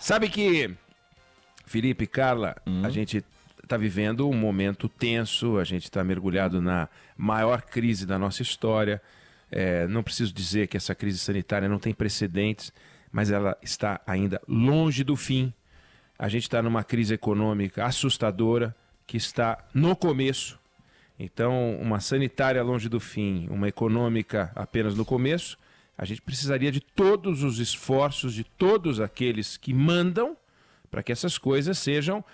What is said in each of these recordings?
Sabe que, Felipe, Carla, a gente está vivendo um momento tenso, a gente está mergulhado na maior crise da nossa história. Não preciso dizer que essa crise sanitária não tem precedentes, mas ela está ainda longe do fim. A gente está numa crise econômica assustadora que está no começo. Então, uma sanitária longe do fim, uma econômica apenas no começo, a gente precisaria de todos os esforços de todos aqueles que mandam para que essas coisas sejam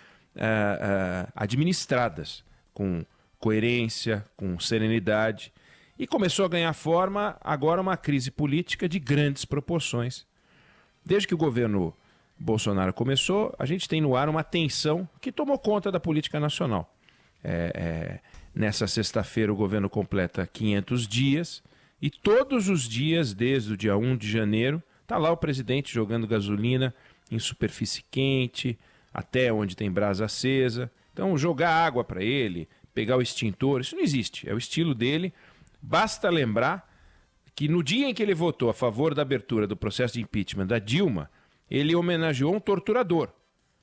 administradas com coerência, com serenidade. E começou a ganhar forma agora uma crise política de grandes proporções. Desde que o governo Bolsonaro começou, a gente tem no ar uma tensão que tomou conta da política nacional. Nessa sexta-feira o governo completa 500 dias e todos os dias, desde o dia 1 de janeiro, está lá o presidente jogando gasolina em superfície quente, até onde tem brasa acesa. Então jogar água para ele, pegar o extintor, isso não existe, é o estilo dele. Basta lembrar que no dia em que ele votou a favor da abertura do processo de impeachment da Dilma, ele homenageou um torturador.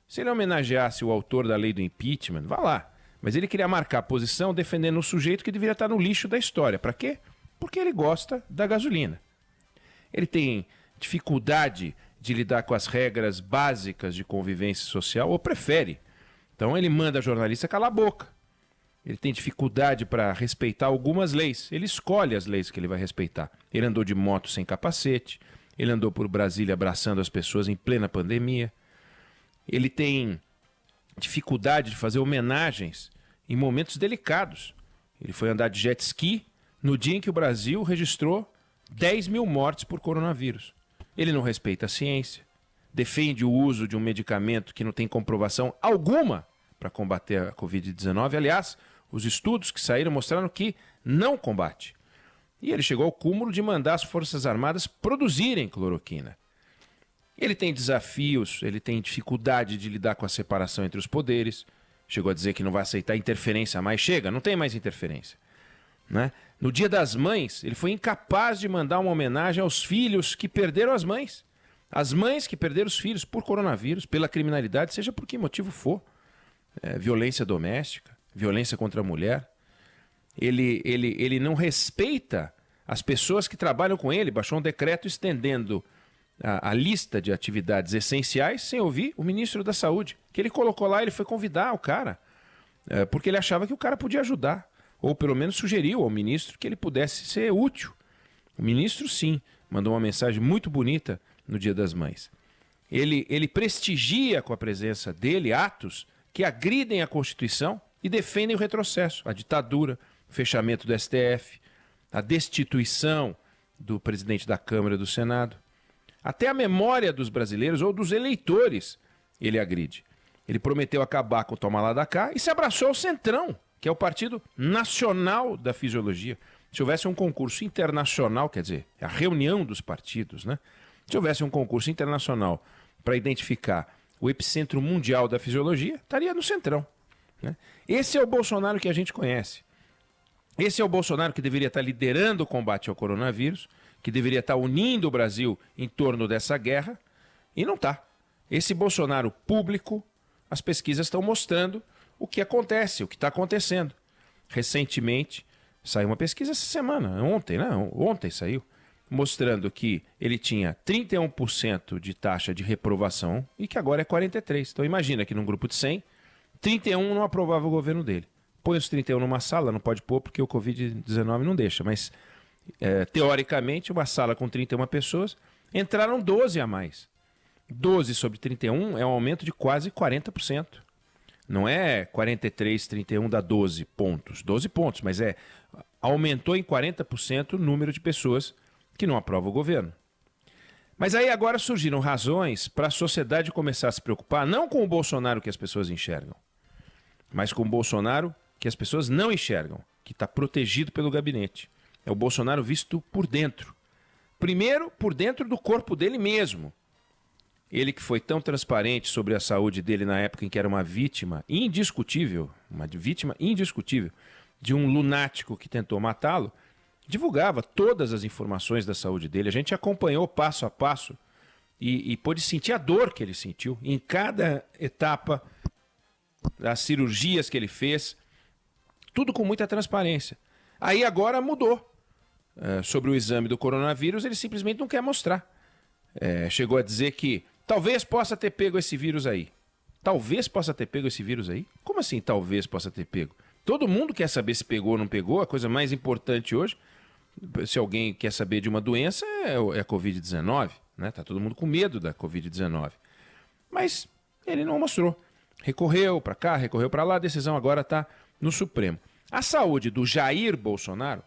Se ele homenageasse o autor da lei do impeachment, vá lá. Mas ele queria marcar a posição defendendo um sujeito que deveria estar no lixo da história. Para quê? Porque ele gosta da gasolina. Ele tem dificuldade de lidar com as regras básicas de convivência social, ou prefere. Então ele manda a jornalista calar a boca. Ele tem dificuldade para respeitar algumas leis. Ele escolhe as leis que ele vai respeitar. Ele andou de moto sem capacete. Ele andou por Brasília abraçando as pessoas em plena pandemia. Ele tem dificuldade de fazer homenagens em momentos delicados. Ele foi andar de jet ski no dia em que o Brasil registrou 10 mil mortes por coronavírus. Ele não respeita a ciência, defende o uso de um medicamento que não tem comprovação alguma para combater a Covid-19. Aliás, os estudos que saíram mostraram que não combate. E ele chegou ao cúmulo de mandar as Forças Armadas produzirem cloroquina. Ele tem desafios, ele tem dificuldade de lidar com a separação entre os poderes. Chegou a dizer que não vai aceitar interferência mais. Chega, não tem mais interferência. Né? No Dia das Mães, ele foi incapaz de mandar uma homenagem aos filhos que perderam as mães. As mães que perderam os filhos por coronavírus, pela criminalidade, seja por que motivo for. Violência doméstica, violência contra a mulher. Ele não respeita as pessoas que trabalham com ele. Baixou um decreto estendendo a lista de atividades essenciais sem ouvir o ministro da Saúde. Que ele colocou lá, ele foi convidar o cara, porque ele achava que o cara podia ajudar. Ou pelo menos sugeriu ao ministro que ele pudesse ser útil. O ministro, sim, mandou uma mensagem muito bonita no Dia das Mães. Ele prestigia com a presença dele atos que agridem a Constituição e defendem o retrocesso, a ditadura, o fechamento do STF, a destituição do presidente da Câmara e do Senado. Até a memória dos brasileiros ou dos eleitores ele agride. Ele prometeu acabar com o toma lá da cá e se abraçou ao Centrão, que é o Partido Nacional da Fisiologia. Se houvesse um concurso internacional, quer dizer, a reunião dos partidos, né? Se houvesse um concurso internacional para identificar o epicentro mundial da fisiologia, estaria no Centrão. Né? Esse é o Bolsonaro que a gente conhece. Esse é o Bolsonaro que deveria estar liderando o combate ao coronavírus, que deveria estar unindo o Brasil em torno dessa guerra, e não está. Esse Bolsonaro público, as pesquisas estão mostrando o que acontece, o que está acontecendo. Recentemente, saiu uma pesquisa essa semana, ontem, né? Ontem saiu, mostrando que ele tinha 31% de taxa de reprovação e que agora é 43%. Então imagina que num grupo de 100, 31 não aprovava o governo dele. Põe os 31 numa sala, não pode pôr porque o Covid-19 não deixa, mas teoricamente uma sala com 31 pessoas, entraram 12 a mais. 12 sobre 31 é um aumento de quase 40%. Não é 43, 31 dá 12 pontos, mas aumentou em 40% o número de pessoas que não aprovam o governo. Mas aí agora surgiram razões para a sociedade começar a se preocupar não com o Bolsonaro que as pessoas enxergam, mas com o Bolsonaro que as pessoas não enxergam, que está protegido pelo gabinete. É o Bolsonaro visto por dentro. Primeiro, por dentro do corpo dele mesmo. Ele que foi tão transparente sobre a saúde dele na época em que era uma vítima indiscutível de um lunático que tentou matá-lo, divulgava todas as informações da saúde dele. A gente acompanhou passo a passo e pôde sentir a dor que ele sentiu em cada etapa das cirurgias que ele fez, tudo com muita transparência. Aí agora mudou. Sobre o exame do coronavírus, ele simplesmente não quer mostrar. Chegou a dizer que talvez possa ter pego esse vírus aí. Talvez possa ter pego esse vírus aí? Como assim talvez possa ter pego? Todo mundo quer saber se pegou ou não pegou. A coisa mais importante hoje, se alguém quer saber de uma doença, é a Covid-19. Né? Tá todo mundo com medo da Covid-19. Mas ele não mostrou. Recorreu para cá, recorreu para lá, a decisão agora está no Supremo. A saúde do Jair Bolsonaro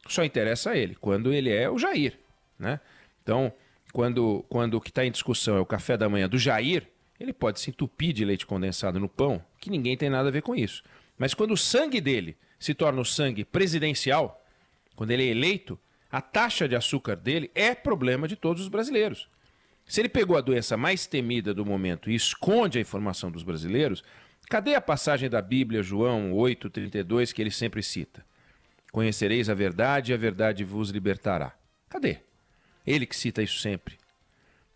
só interessa a ele, quando ele é o Jair. Né? Então, quando o que está em discussão é o café da manhã do Jair, ele pode se entupir de leite condensado no pão, que ninguém tem nada a ver com isso. Mas quando o sangue dele se torna o sangue presidencial, quando ele é eleito, a taxa de açúcar dele é problema de todos os brasileiros. Se ele pegou a doença mais temida do momento e esconde a informação dos brasileiros, cadê a passagem da Bíblia, João 8,32, que ele sempre cita? Conhecereis a verdade vos libertará. Cadê? Ele que cita isso sempre.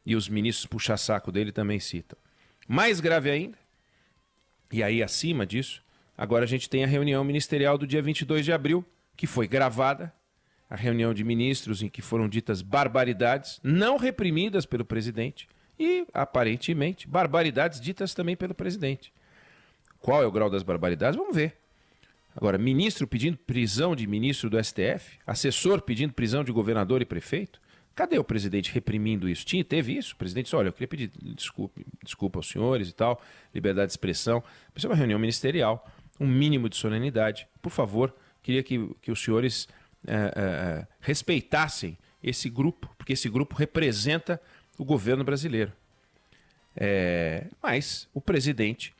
E os ministros puxa-saco dele também citam. Mais grave ainda, e aí acima disso, agora a gente tem a reunião ministerial do dia 22 de abril, que foi gravada, a reunião de ministros em que foram ditas barbaridades, não reprimidas pelo presidente, e, aparentemente, barbaridades ditas também pelo presidente. Qual é o grau das barbaridades? Vamos ver. Agora, ministro pedindo prisão de ministro do STF, assessor pedindo prisão de governador e prefeito, cadê o presidente reprimindo isso? Teve isso? O presidente disse, olha, eu queria pedir desculpa aos senhores e tal, liberdade de expressão. Isso é uma reunião ministerial, um mínimo de solenidade. Por favor, queria que os senhores respeitassem esse grupo, porque esse grupo representa o governo brasileiro. Mas o presidente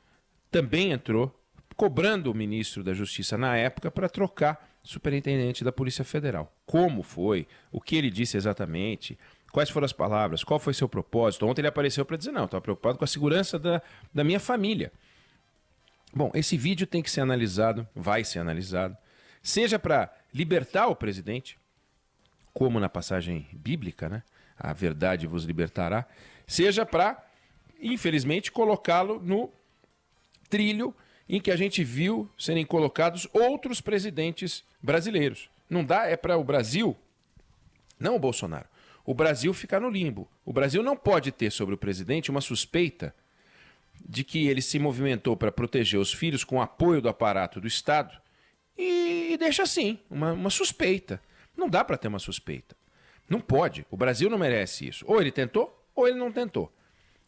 também entrou cobrando o ministro da Justiça na época para trocar o superintendente da Polícia Federal. Como foi? O que ele disse exatamente? Quais foram as palavras? Qual foi seu propósito? Ontem ele apareceu para dizer, não, estava preocupado com a segurança da minha família. Bom, esse vídeo tem que ser analisado, vai ser analisado, seja para libertar o presidente, como na passagem bíblica, né? A verdade vos libertará, seja para, infelizmente, colocá-lo no trilho em que a gente viu serem colocados outros presidentes brasileiros. Não dá, é para o Brasil, não o Bolsonaro, o Brasil ficar no limbo. O Brasil não pode ter sobre o presidente uma suspeita de que ele se movimentou para proteger os filhos com o apoio do aparato do Estado e deixa assim, uma suspeita. Não dá para ter uma suspeita. Não pode. O Brasil não merece isso. Ou ele tentou, ou ele não tentou.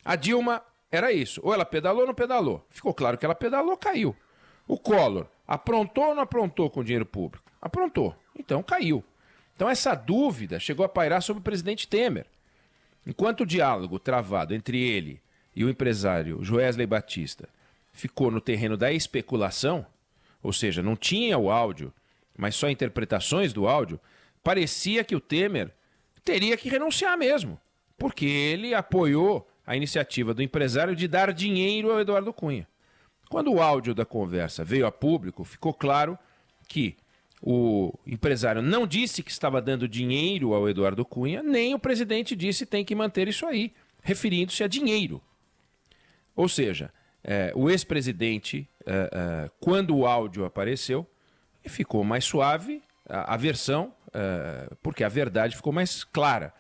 A Dilma era isso. Ou ela pedalou ou não pedalou. Ficou claro que ela pedalou, caiu. O Collor aprontou ou não aprontou com o dinheiro público? Aprontou. Então caiu. Então essa dúvida chegou a pairar sobre o presidente Temer. Enquanto o diálogo travado entre ele e o empresário Joesley Batista ficou no terreno da especulação, ou seja, não tinha o áudio, mas só interpretações do áudio, parecia que o Temer teria que renunciar mesmo, porque ele apoiou a iniciativa do empresário de dar dinheiro ao Eduardo Cunha. Quando o áudio da conversa veio a público, ficou claro que o empresário não disse que estava dando dinheiro ao Eduardo Cunha, nem o presidente disse tem que manter isso aí, referindo-se a dinheiro. Ou seja, o ex-presidente, quando o áudio apareceu, ficou mais suave a versão, porque a verdade ficou mais clara.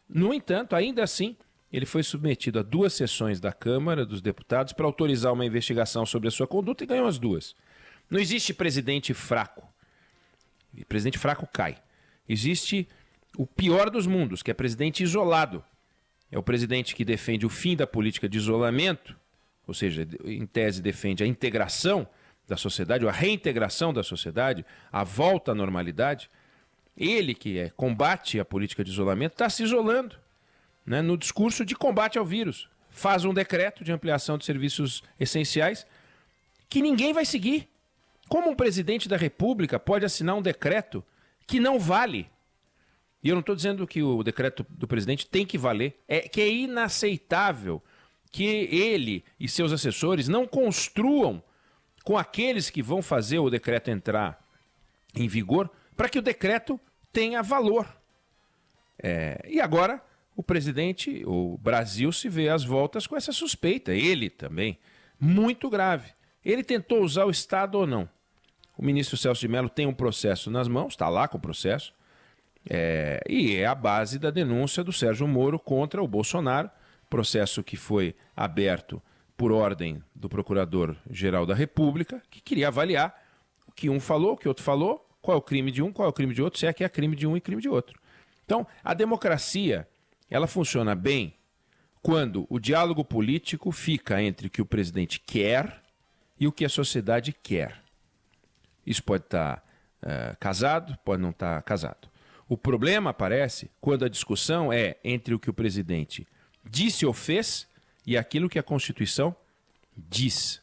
No entanto, ainda assim, ele foi submetido a 2 sessões da Câmara dos Deputados para autorizar uma investigação sobre a sua conduta e ganhou as 2. Não existe presidente fraco. Presidente fraco cai. Existe o pior dos mundos, que é presidente isolado. É o presidente que defende o fim da política de isolamento, ou seja, em tese defende a integração da sociedade, ou a reintegração da sociedade, a volta à normalidade. Ele que combate a política de isolamento está se isolando, né, no discurso de combate ao vírus. Faz um decreto de ampliação de serviços essenciais que ninguém vai seguir. Como um presidente da República pode assinar um decreto que não vale? E eu não estou dizendo que o decreto do presidente tem que valer, que é inaceitável que ele e seus assessores não construam com aqueles que vão fazer o decreto entrar em vigor para que o decreto tenha valor. E agora o presidente, o Brasil se vê às voltas com essa suspeita. Ele também, muito grave. Ele tentou usar o Estado ou não? O ministro Celso de Mello tem um processo nas mãos, está lá com o processo, e é a base da denúncia do Sérgio Moro contra o Bolsonaro, processo que foi aberto por ordem do Procurador-Geral da República, que queria avaliar o que um falou, o que outro falou, qual é o crime de um, qual é o crime de outro, se é que é crime de um e crime de outro. Então, a democracia, ela funciona bem quando o diálogo político fica entre o que o presidente quer e o que a sociedade quer. Isso pode estar casado, pode não estar casado. O problema aparece quando a discussão é entre o que o presidente disse ou fez e aquilo que a Constituição diz.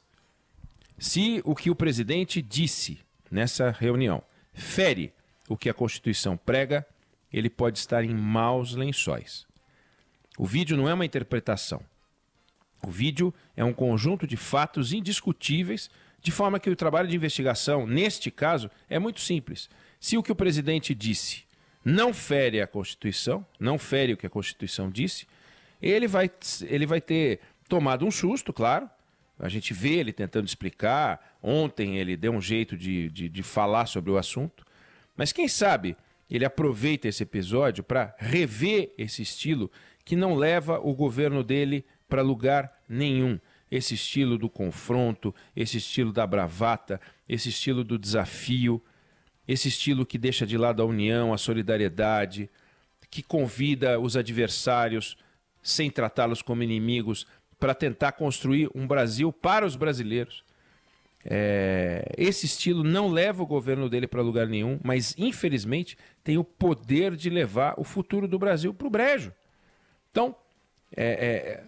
Se o que o presidente disse nessa reunião fere o que a Constituição prega, ele pode estar em maus lençóis. O vídeo não é uma interpretação. O vídeo é um conjunto de fatos indiscutíveis, de forma que o trabalho de investigação, neste caso, é muito simples. Se o que o presidente disse não fere a Constituição, não fere o que a Constituição disse, ele vai ter tomado um susto, claro. A gente vê ele tentando explicar. Ontem ele deu um jeito de falar sobre o assunto. Mas quem sabe ele aproveita esse episódio para rever esse estilo que não leva o governo dele para lugar nenhum. Esse estilo do confronto, esse estilo da bravata, esse estilo do desafio, esse estilo que deixa de lado a união, a solidariedade, que convida os adversários, sem tratá-los como inimigos, para tentar construir um Brasil para os brasileiros. Esse estilo não leva o governo dele para lugar nenhum, mas infelizmente tem o poder de levar o futuro do Brasil para o brejo. Então,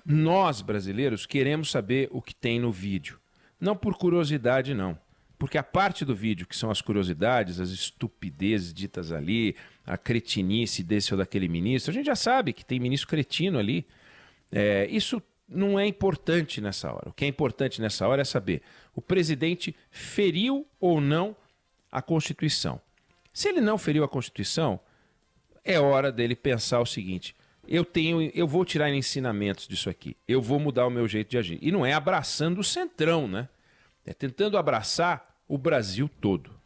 nós brasileiros queremos saber o que tem no vídeo. Não por curiosidade, não. Porque a parte do vídeo, que são as curiosidades, as estupidezes ditas ali, a cretinice desse ou daquele ministro, a gente já sabe que tem ministro cretino ali. Isso não é importante nessa hora. O que é importante nessa hora é saber: o presidente feriu ou não a Constituição. Se ele não feriu a Constituição, é hora dele pensar o seguinte: eu vou tirar ensinamentos disso aqui, eu vou mudar o meu jeito de agir. E não é abraçando o centrão, né? É tentando abraçar o Brasil todo.